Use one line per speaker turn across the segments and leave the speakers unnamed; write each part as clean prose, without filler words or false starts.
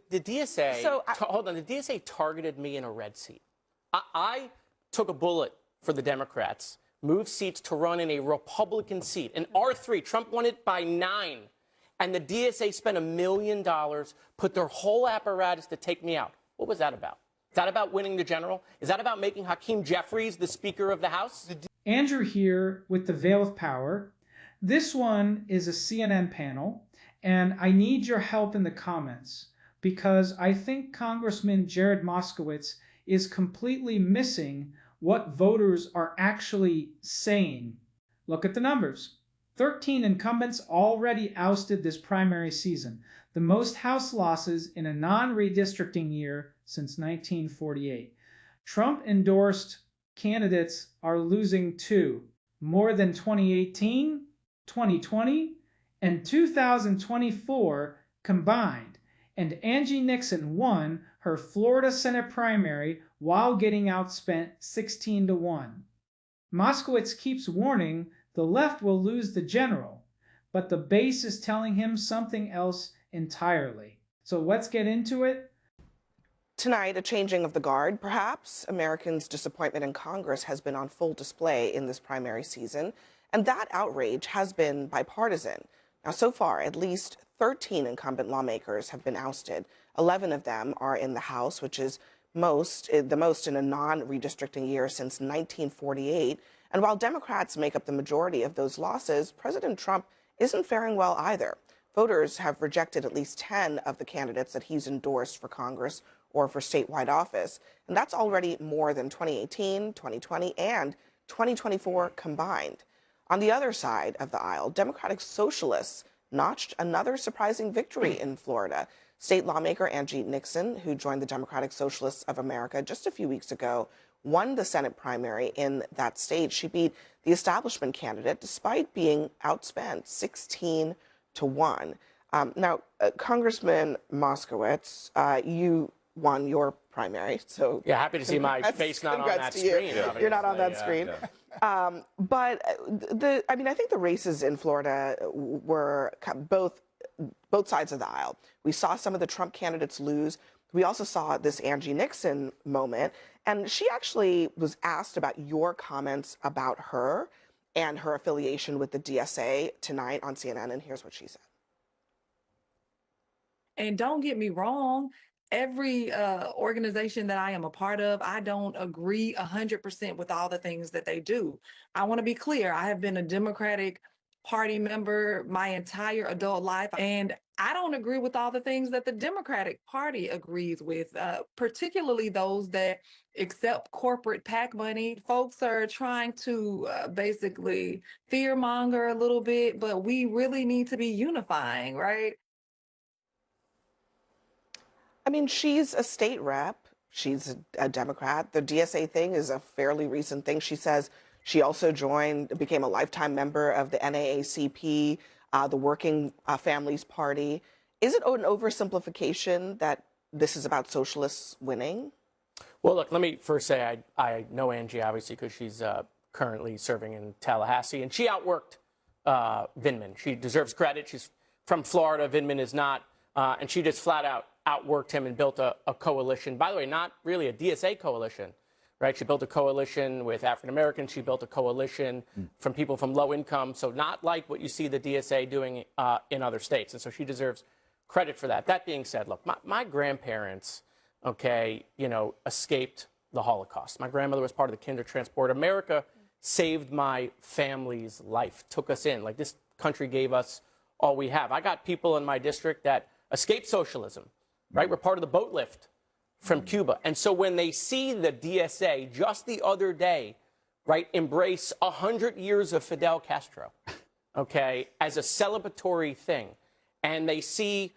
the DSA,
So
hold on, the DSA targeted me in a red seat. I took a bullet for the Democrats, moved seats to run in a Republican seat. In R3, Trump won it by 9. And the DSA spent $1 million, put their whole apparatus to take me out. What was that about? Is that about winning the general? Is that about making Hakeem Jeffries the Speaker of the House?
Andrew here with the Veil of Power. This one is a CNN panel, and I need your help in the comments because I think Congressman Jared Moskowitz is completely missing what voters are actually saying. Look at the numbers. 13 incumbents already ousted this primary season, the most House losses in a non-redistricting year since 1948. Trump-endorsed candidates are losing 2, more than 2018, 2020, and 2024 combined. And Angie Nixon won her Florida Senate primary while getting outspent 16-1. Moskowitz keeps warning the left will lose the general, but the base is telling him something else entirely. So let's get into it.
tonight, a changing of the guard, perhaps. Americans' disappointment in Congress has been on full display in this primary season, and that outrage has been bipartisan. Now, so far, at least 13 incumbent lawmakers have been ousted. 11 of them are in the House, which is the most in a non-redistricting year since 1948. And while Democrats make up the majority of those losses, President Trump isn't faring well either. Voters have rejected at least 10 of the candidates that he's endorsed for Congress or for statewide office. And that's already more than 2018, 2020, and 2024 combined. On the other side of the aisle, Democratic Socialists notched another surprising victory in Florida. State lawmaker Angie Nixon, who joined the Democratic Socialists of America just a few weeks ago, won the Senate primary in that state. She beat the establishment candidate despite being outspent 16-1. Now, Congressman Moskowitz, you won your primary, so
yeah, happy to see my face not on that screen.
You're not on that screen. But I think the races in Florida were both sides of the aisle. We saw some of the Trump candidates lose. We also saw this Angie Nixon moment, and she actually was asked about your comments about her and her affiliation with the DSA tonight on CNN, and here's what she said.
And don't get me wrong, every organization that I am a part of, I don't agree 100% with all the things that they do. I want to be clear. I have been a Democratic Party member my entire adult life, and I don't agree with all the things that the Democratic Party agrees with, particularly those that accept corporate PAC money. Folks are trying to basically fearmonger a little bit, but we really need to be unifying, right?
I mean, she's a state rep. She's a Democrat. The DSA thing is a fairly recent thing. She says she also became a lifetime member of the NAACP, the Working Families Party. Is it an oversimplification that this is about socialists winning?
Well, look, let me first say I know Angie, obviously, because she's currently serving in Tallahassee, and she outworked Vindman. She deserves credit. She's from Florida. Vindman is not. And she just flat out outworked him and built a coalition. By the way, not really a DSA coalition, right? She built a coalition with African Americans. She built a coalition from people from low income. So not like what you see the DSA doing in other states. And so she deserves credit for that. That being said, look, my grandparents, escaped the Holocaust. My grandmother was part of the Kindertransport. America saved my family's life, took us in. Like, this country gave us all we have. I got people in my district that escaped socialism, right? We're part of the boat lift from Cuba. And so when they see the DSA just the other day, right, embrace 100 years of Fidel Castro, as a celebratory thing, and they see,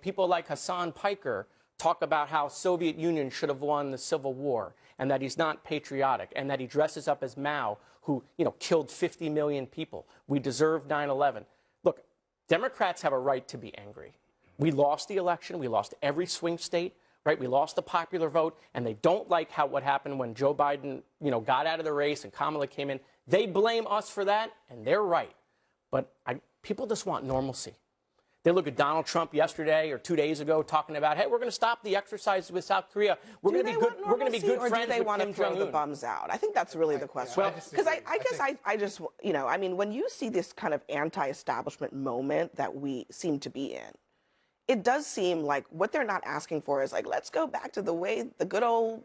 people like Hassan Piker talk about how Soviet Union should have won the Civil War, and that he's not patriotic, and that he dresses up as Mao, who, killed 50 million people. We deserve 9/11. Look, Democrats have a right to be angry. We lost the election. We lost every swing state, right? We lost the popular vote, and they don't like what happened when Joe Biden, got out of the race and Kamala came in. They blame us for that, and they're right. But people just want normalcy. They look at Donald Trump yesterday or 2 days ago talking about, hey, we're going to stop the exercises with South Korea. We're going to be good. We're going to be good friends with Kim Jong-un.
Or do they want to throw the bums out? I think that's really the question. Because I just, you know, I mean, when you see this kind of anti-establishment moment that we seem to be in, it does seem like what they're not asking for is like, let's go back to the way the good old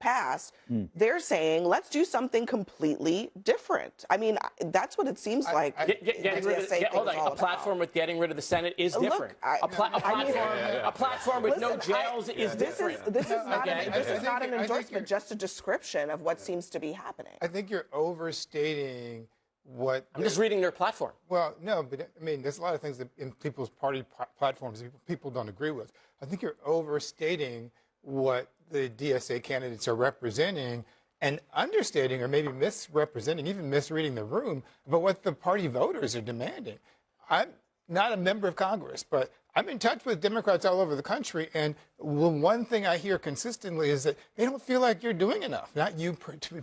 past. They're saying, let's do something completely different. I mean, that's what it seems like.
A platform with getting rid of the Senate is different. A platform with no jails is different.
This is not an endorsement, just a description of what seems to be happening.
I think you're overstating what
I'm just reading their platform.
Well, no, but I mean, there's a lot of things that in people's party platforms people don't agree with. I think you're overstating what the DSA candidates are representing and understating or maybe misrepresenting, even misreading the room about what the party voters are demanding. I'm not a member of Congress, but I'm in touch with Democrats all over the country, and one thing I hear consistently is that they don't feel like you're doing enough. Not you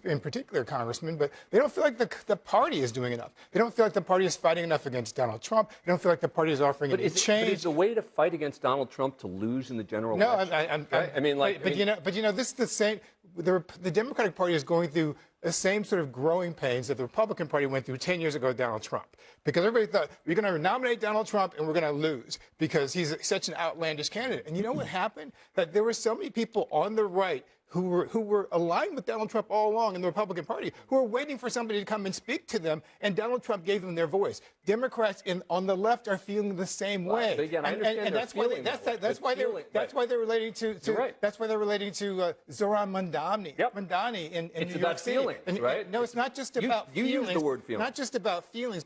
in particular, Congressman, but they don't feel like the party is doing enough. They don't feel like the party is fighting enough against Donald Trump. They don't feel like the party is offering any change.
But is the way to fight against Donald Trump to lose in the general election?
No, this is the same. The Democratic Party is going through the same sort of growing pains that the Republican Party went through 10 years ago with Donald Trump. Because everybody thought, we're going to nominate Donald Trump and we're going to lose because he's such an outlandish candidate. And you know what happened? That there were so many people on the right who were aligned with Donald Trump all along in the Republican Party, who were waiting for somebody to come and speak to them, and Donald Trump gave them their voice. Democrats on the left are feeling the same way,
but again, I understand
that's why they're relating to Zoran Mandani. Mandani in
it's
New
about
York City.
Feelings, right?
No, it's not just about
you
feelings.
use the word feelings.
Not just about feelings.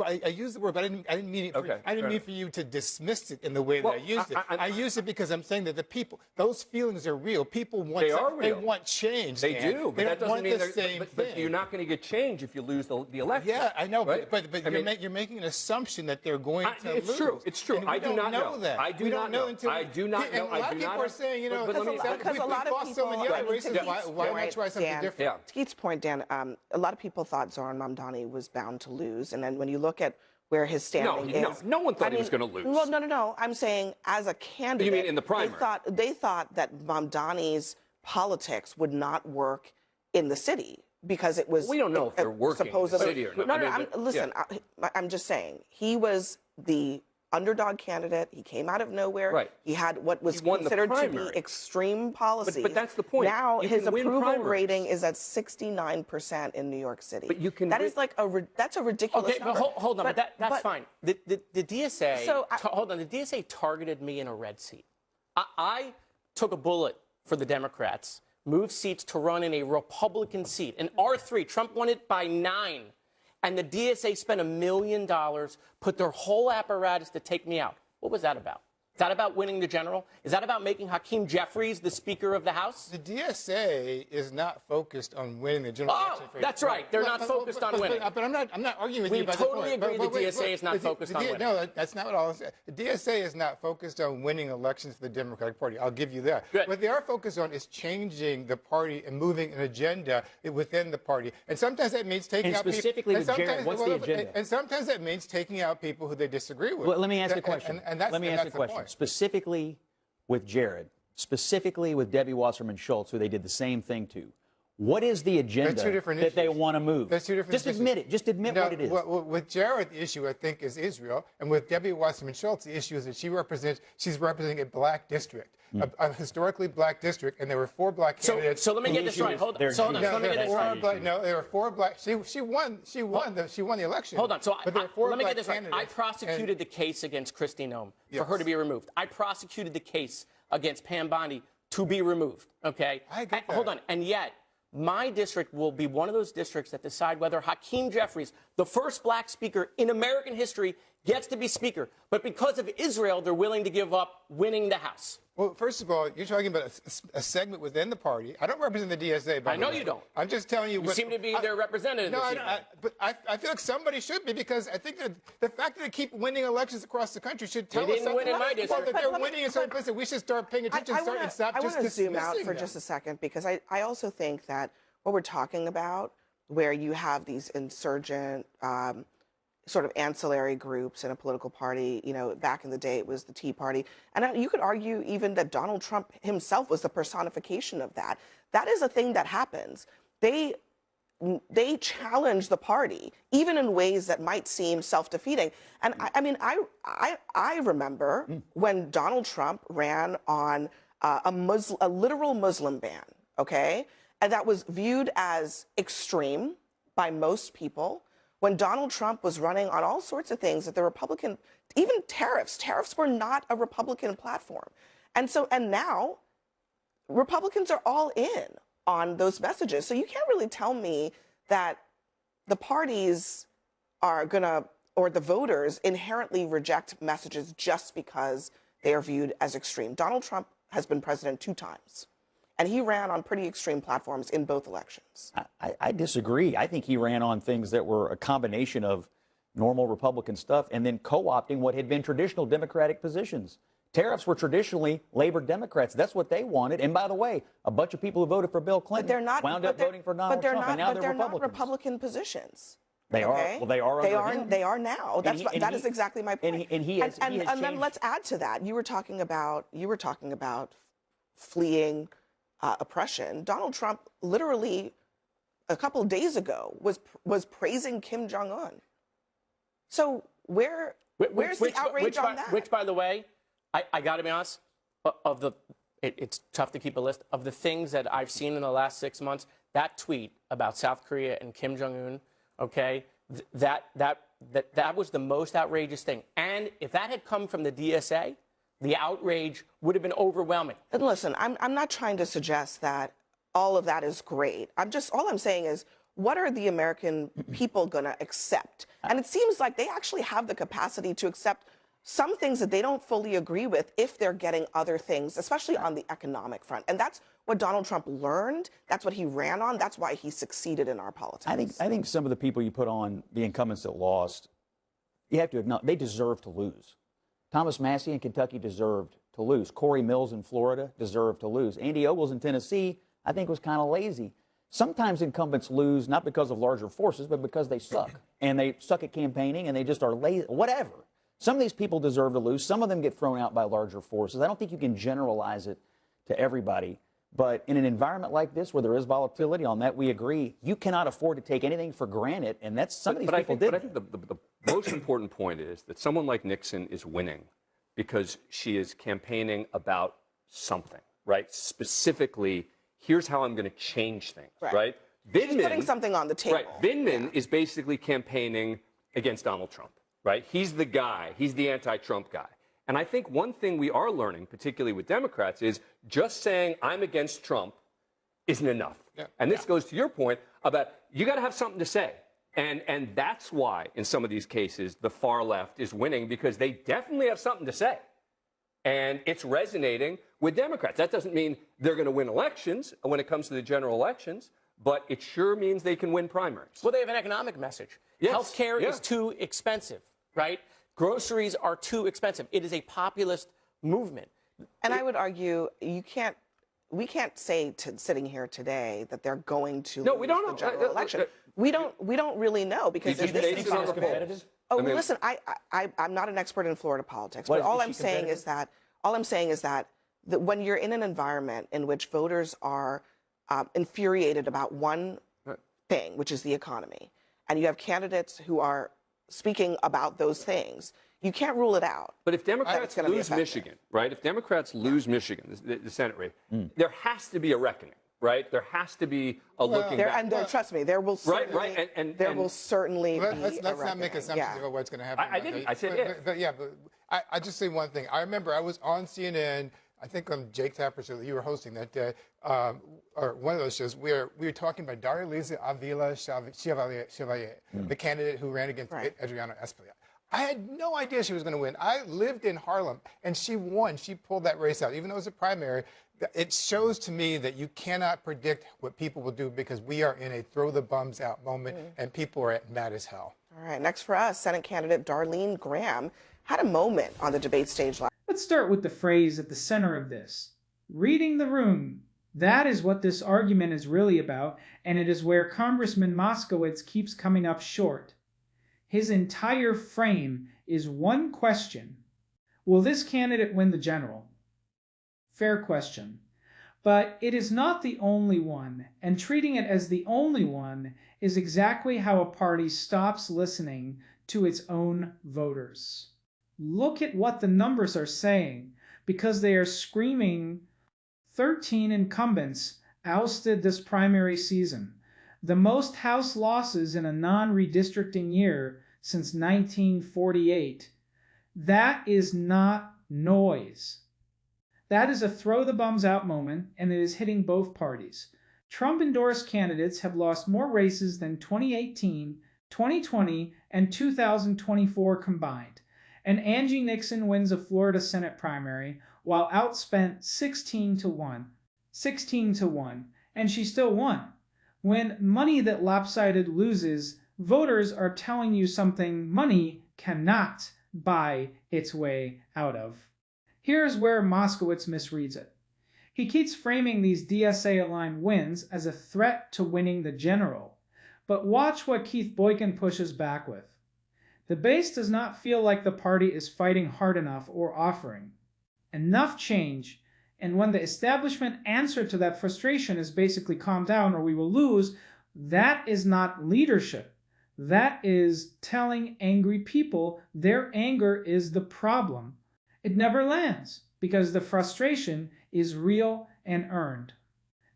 I used the word, but I didn't mean it. I didn't mean for you to dismiss it in the way that I used it. I used it because I'm saying that the people, those feelings are real. People want. They want change.
They do, but that doesn't mean
the same thing.
But you're not going to get change if you lose the election.
Yeah, I know,
right?
but you're making an assumption that they're going to lose.
It's true. It's true.
I do not know that.
I do not know. I do not know.
And a lot of people are saying, you know,
because a lot of people,
so many other races, why not try something different?
To Keith's point, Dan, a lot of people thought Zoran Mamdani was bound to lose, and then when you look at where his standing is.
No one thought he was going to lose.
Well, no. I'm saying as a candidate.
You mean in the primary?
They thought that Mamdani's politics would not work in the city because it was.
We don't know if they're working
supposedly,
in the city or not.
Listen, I'm just saying he was the underdog candidate. He came out of nowhere.
Right.
He had what was considered to be extreme policies.
But that's the point.
Now his approval rating is at 69% in New York City.
But you can.
That is like that's a ridiculous number.
But hold on. But that's fine. The DSA. Hold on. The DSA targeted me in a red seat. I took a bullet for the Democrats, moved seats to run in a Republican seat, an R3. Trump won it by 9. And the DSA spent $1 million, put their whole apparatus to take me out. What was that about? Is that about winning the general? Is that about making Hakeem Jeffries the Speaker of the House?
The DSA is not focused on winning the general election.
That's right. They're not focused on winning.
But I'm not arguing with you about the point.
We totally agree the DSA is not focused on winning.
No, that's not what I was saying. The DSA is not focused on winning elections for the Democratic Party. I'll give you that.
Good.
What they are focused on is changing the party and moving an agenda within the party. And sometimes that means taking out people.
And specifically with Jared, what's the agenda?
And sometimes that means taking out people who they disagree with.
Well, let me ask you a question.
Let me ask you a question.
Specifically with Jared, specifically with Debbie Wasserman Schultz, who they did the same thing to. What is the agenda that they want to move?
That's two different
Just admit it. Just admit what it is.
Well, with Jared, the issue, I think, is Israel. And with Debbie Wasserman Schultz, the issue is that she's representing a black district, a historically black district, and there were 4 black candidates.
So let me get this right. Hold on. Let me get this right.
No, there were 4 black. She won the election.
Hold on. So
but there were 4
let me
black
get this right. I prosecuted the case against Kristi Noem for her to be removed. I prosecuted the case against Pam Bondi to be removed. Okay.
I get that.
Hold on. And yet, my district will be one of those districts that decide whether Hakeem Jeffries, the first black speaker in American history, gets to be speaker. But because of Israel, they're willing to give up winning the House.
Well, first of all, you're talking about a segment within the party. I don't represent the DSA.
I know you don't.
I'm just telling you.
You seem to be their representative.
No, but I feel like somebody should be, because I think that the fact that they keep winning elections across the country should tell us something.
Win in my district.
That they're winning in certain places. We should start paying attention and stop just dismissing them.
I want to zoom out for just a second, because I also think that what we're talking about, where you have these insurgent sort of ancillary groups in a political party. You know, back in the day, it was the Tea Party. And you could argue even that Donald Trump himself was the personification of that. That is a thing that happens. They challenge the party, even in ways that might seem self-defeating. And I mean, I remember when Donald Trump ran on a literal Muslim ban, okay? And that was viewed as extreme by most people. When Donald Trump was running on all sorts of things that the Republican, even tariffs were not a Republican platform. And now Republicans are all in on those messages. So you can't really tell me that the parties are gonna, or the voters inherently reject messages just because they are viewed as extreme. Donald Trump has been president 2 times, and he ran on pretty extreme platforms in both elections.
I disagree. I think he ran on things that were a combination of normal Republican stuff and then co-opting what had been traditional Democratic positions. Tariffs were traditionally labor Democrats. That's what they wanted. And by the way, a bunch of people who voted for Bill Clinton wound up voting for Donald Trump, and now they're Republicans.
Not Republican positions.
They are. Well, they are.
They are now. That is exactly my point.
And
then let's add to that. You were talking about fleeing oppression. Donald Trump literally a couple of days ago was praising Kim Jong-un. So where's the outrage on that?
Which, by the way, I got to be honest, it's tough to keep a list of the things that I've seen in the last 6 months. That tweet about South Korea and Kim Jong-un, okay, that was the most outrageous thing. And if that had come from the DSA, the outrage would have been overwhelming.
And listen, I'm not trying to suggest that all of that is great. All I'm saying is, what are the American people going to accept? And it seems like they actually have the capacity to accept some things that they don't fully agree with if they're getting other things, especially on the economic front. And that's what Donald Trump learned. That's what he ran on. That's why he succeeded in our politics.
I think some of the people you put on the incumbents that lost, you have to acknowledge they deserve to lose. Thomas Massie in Kentucky deserved to lose. Corey Mills in Florida deserved to lose. Andy Ogles in Tennessee, I think, was kind of lazy. Sometimes incumbents lose not because of larger forces, but because they suck. And they suck at campaigning and they just are lazy, whatever. Some of these people deserve to lose. Some of them get thrown out by larger forces. I don't think you can generalize it to everybody. But in an environment like this where there is volatility, on that we agree, you cannot afford to take anything for granted. And that's some of these people did.
But I think the most important point is that someone like Nixon is winning because she is campaigning about something, right? Specifically, here's how I'm going to change things, right?
She's putting something on the table.
Right. Vindman is basically campaigning against Donald Trump, right? He's the guy. He's the anti-Trump guy. And I think one thing we are learning, particularly with Democrats, is just saying I'm against Trump isn't enough. Yeah. And this goes to your point about you got to have something to say. And that's why in some of these cases the far left is winning, because they definitely have something to say. And it's resonating with Democrats. That doesn't mean they're going to win elections when it comes to the general elections, but it sure means they can win primaries.
Well, they have an economic message.
Yes.
Healthcare is too expensive, right? Groceries are too expensive. It is a populist movement.
And I would argue we can't say sitting here today that they're going to lose the general election. We don't really know, because
this is competitive.
Listen, I'm not an expert in Florida politics, but all I'm saying is that when you're in an environment in which voters are infuriated about one thing, which is the economy, and you have candidates who are speaking about those things, you can't rule it out.
But if Democrats lose Michigan, right? If Democrats lose Michigan, the Senate race, there has to be a reckoning, right? There has to be a looking back.
And trust me, there will certainly, will certainly be
let's not make assumptions about what's going to happen.
I didn't. I said
but I just say one thing. I remember I was on CNN, I think on Jake Tapper's show that you were hosting that day, or one of those shows, where we were talking about Darlisa Avila Chevalier, the candidate who ran against Adriana Espaillat. I had no idea she was going to win. I lived in Harlem, and she won. She pulled that race out, even though it was a primary. It shows to me that you cannot predict what people will do, because we are in a throw the bums out moment, and people are mad as hell.
All right, next for us, Senate candidate Darlene Graham had a moment on the debate stage last.
Let's start with the phrase at the center of this. Reading the room. That is what this argument is really about, and it is where Congressman Moskowitz keeps coming up short. His entire frame is one question: will this candidate win the general? Fair question. But it is not the only one, and treating it as the only one is exactly how a party stops listening to its own voters. Look at what the numbers are saying, because they are screaming 13 incumbents ousted this primary season, the most House losses in a non-redistricting year since 1948. That is not noise. That is a throw the bums out moment, and it is hitting both parties. Trump-endorsed candidates have lost more races than 2018, 2020, and 2024 combined. And Angie Nixon wins a Florida Senate primary while outspent 16 to 1, and she still won. When money that lopsided loses, voters are telling you something money cannot buy its way out of. Here's where Moskowitz misreads it. He keeps framing these DSA-aligned wins as a threat to winning the general. But watch what Keith Boykin pushes back with. The base does not feel like the party is fighting hard enough or offering enough change, and when the establishment answer to that frustration is basically calm down or we will lose, that is not leadership. That is telling angry people their anger is the problem. It never lands because the frustration is real and earned.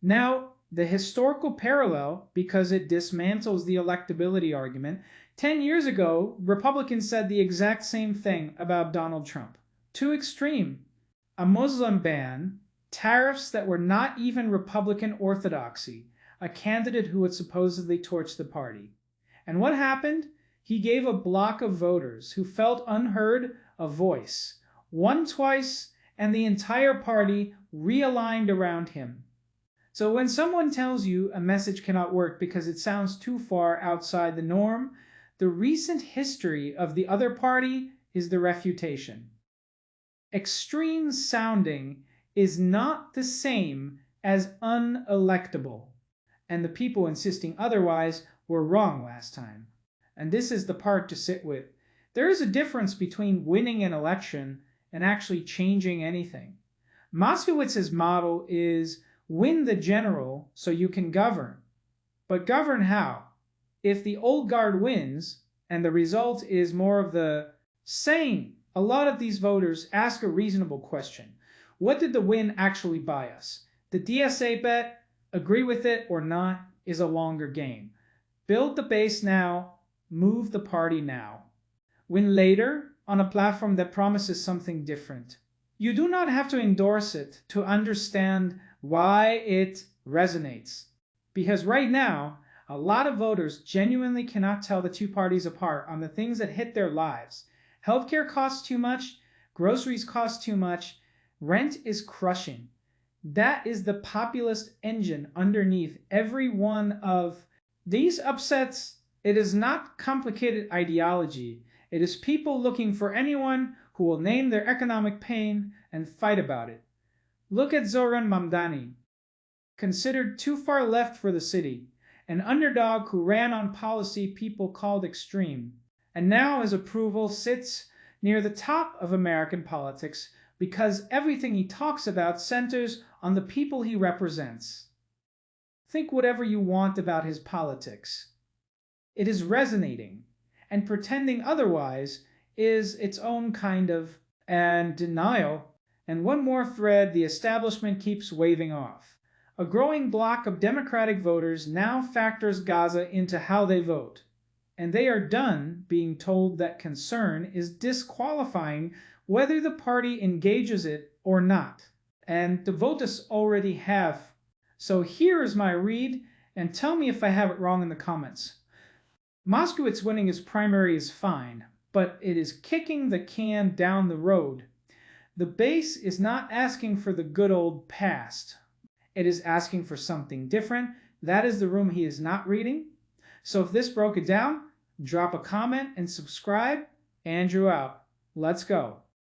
Now, the historical parallel, because it dismantles the electability argument, 10 years ago, Republicans said the exact same thing about Donald Trump. Too extreme. A Muslim ban, tariffs that were not even Republican orthodoxy, a candidate who would supposedly torch the party. And what happened? He gave a block of voters who felt unheard a voice. Won twice, and the entire party realigned around him. So when someone tells you a message cannot work because it sounds too far outside the norm, the recent history of the other party is the refutation. Extreme sounding is not the same as unelectable, and the people insisting otherwise were wrong last time. And this is the part to sit with. There is a difference between winning an election and actually changing anything. Moskowitz's model is win the general so you can govern. But govern how? If the old guard wins, and the result is more of the same, a lot of these voters ask a reasonable question. What did the win actually buy us? The DSA bet, agree with it or not, is a longer game. Build the base now, move the party now. Win later on a platform that promises something different. You do not have to endorse it to understand why it resonates. Because right now, a lot of voters genuinely cannot tell the two parties apart on the things that hit their lives. Healthcare costs too much, groceries cost too much, rent is crushing. That is the populist engine underneath every one of these upsets. It is not complicated ideology. It is people looking for anyone who will name their economic pain and fight about it. Look at Zoran Mamdani, considered too far left for the city, an underdog who ran on policy people called extreme, and now his approval sits near the top of American politics because everything he talks about centers on the people he represents. Think whatever you want about his politics. It is resonating, and pretending otherwise is its own kind of denial. And one more thread the establishment keeps waving off. A growing block of Democratic voters now factors Gaza into how they vote. And they are done being told that concern is disqualifying whether the party engages it or not. And the voters already have. So here is my read, and tell me if I have it wrong in the comments. Moskowitz winning his primary is fine, but it is kicking the can down the road. The base is not asking for the good old past. It is asking for something different. That is the room he is not reading. So if this broke it down, drop a comment and subscribe. Andrew out. Let's go.